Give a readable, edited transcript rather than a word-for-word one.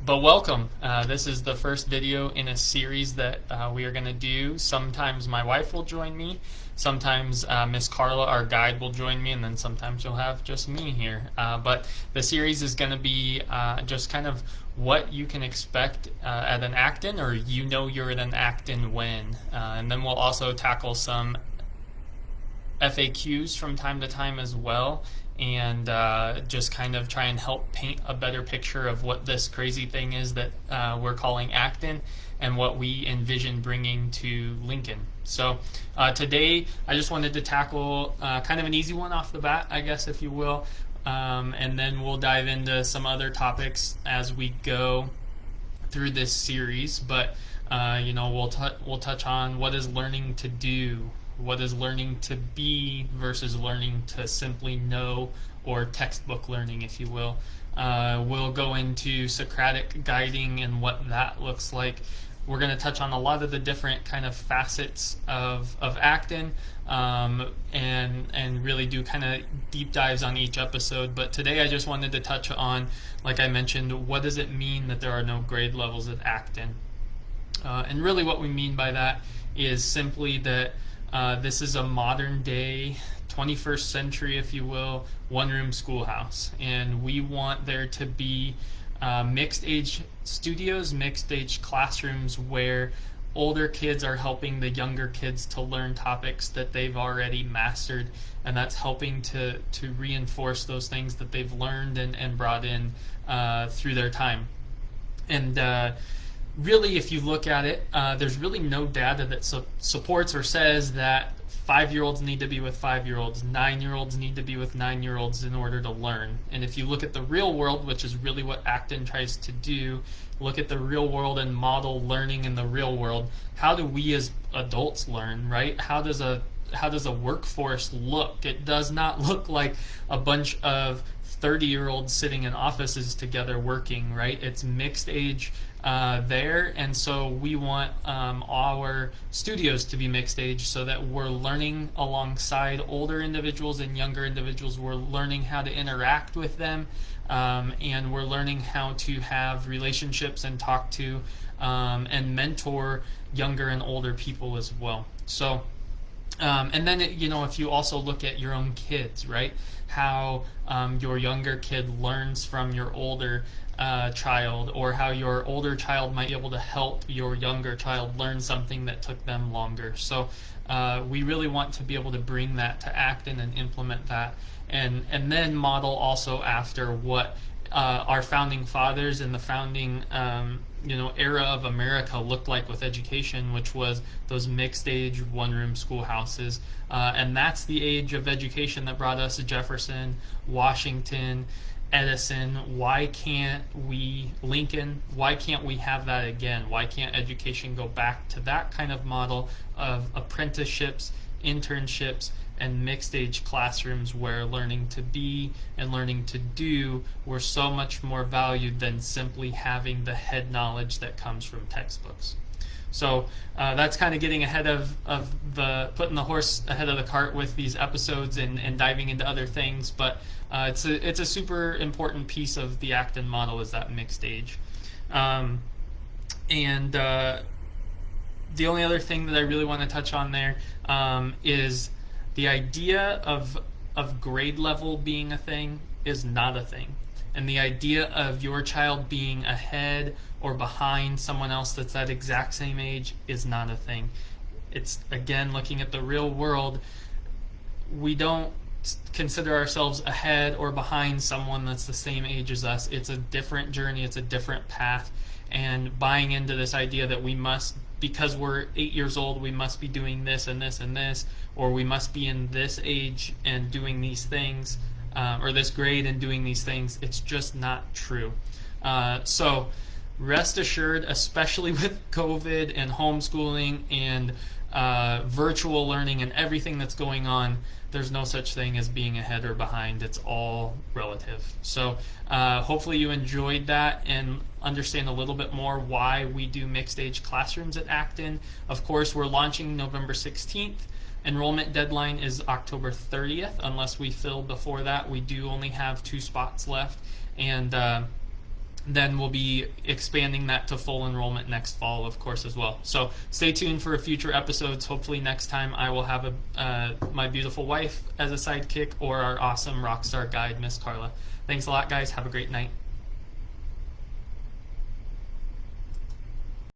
But welcome. This is the first video in a series that we are going to do. Sometimes my wife will join me, sometimes Miss Carla, our guide, will join me, and then sometimes you'll have just me here. But the series is going to be just kind of what you can expect at an Acton, or you're at an Acton when. And then we'll also tackle some FAQs from time to time as well, and just kind of try and help paint a better picture of what this crazy thing is that we're calling Acton and what we envision bringing to Lincoln. So today I just wanted to tackle kind of an easy one off the bat, I guess, if you will, and then we'll dive into some other topics as we go through this series. But we'll touch on what is learning to do, what is learning to be versus learning to simply know, or textbook learning, if you will. We'll go into Socratic guiding and what that looks like. We're going to touch on a lot of the different kind of facets of Acton, and really do kind of deep dives on each episode. But today I just wanted to touch on, like I mentioned, what does it mean that there are no grade levels at Acton? And really what we mean by that is simply that this is a modern day, 21st century, if you will, one-room schoolhouse. And we want there to be mixed age studios, mixed age classrooms where older kids are helping the younger kids to learn topics that they've already mastered, and that's helping to reinforce those things that they've learned and brought in through their time. And really, if you look at it, there's really no data that supports or says that 5-year-olds need to be with 5-year-olds, 9-year-olds need to be with 9-year-olds in order to learn. And if you look at the real world, which is really what Acton tries to do, look at the real world and model learning in the real world. How do we as adults learn, right? How does a workforce look? It does not look like a bunch of 30-year-olds sitting in offices together working, right? It's mixed age there, and so we want our studios to be mixed age so that we're learning alongside older individuals and younger individuals. We're learning how to interact with them, and we're learning how to have relationships and talk to and mentor younger and older people as well. So and then, if you also look at your own kids, right? How your younger kid learns from your older child, or how your older child might be able to help your younger child learn something that took them longer. So we really want to be able to bring that to Acton and implement that, and then model also after what our founding fathers and the founding era of America looked like with education, which was those mixed age one-room schoolhouses, and that's the age of education that brought us Jefferson, Washington, Edison. Why can't we, Lincoln, why can't we have that again? Why can't education go back to that kind of model of apprenticeships, internships, and mixed age classrooms where learning to be and learning to do were so much more valued than simply having the head knowledge that comes from textbooks. So that's kind of getting ahead of putting the horse ahead of the cart with these episodes and diving into other things, but it's a super important piece of the Acton model, is that mixed age. And the only other thing that I really want to touch on there is the idea of grade level being a thing is not a thing. And the idea of your child being ahead or behind someone else that's that exact same age is not a thing. It's, again, looking at the real world, we don't consider ourselves ahead or behind someone that's the same age as us. It's a different journey, it's a different path, and buying into this idea that we must, because we're 8 years old, we must be doing this and this and this, or we must be in this age and doing these things, or this grade and doing these things, it's just not true. So rest assured, especially with COVID and homeschooling and virtual learning and everything that's going on, there's no such thing as being ahead or behind. It's all relative. So hopefully you enjoyed that and understand a little bit more why we do mixed age classrooms at Acton. Of course, we're launching November 16th. Enrollment deadline is October 30th. Unless we fill before that, we do only have 2 spots left. And then we'll be expanding that to full enrollment next fall, of course, as well. So stay tuned for future episodes. Hopefully next time I will have my beautiful wife as a sidekick, or our awesome rockstar guide, Miss Carla. Thanks a lot, guys. Have a great night.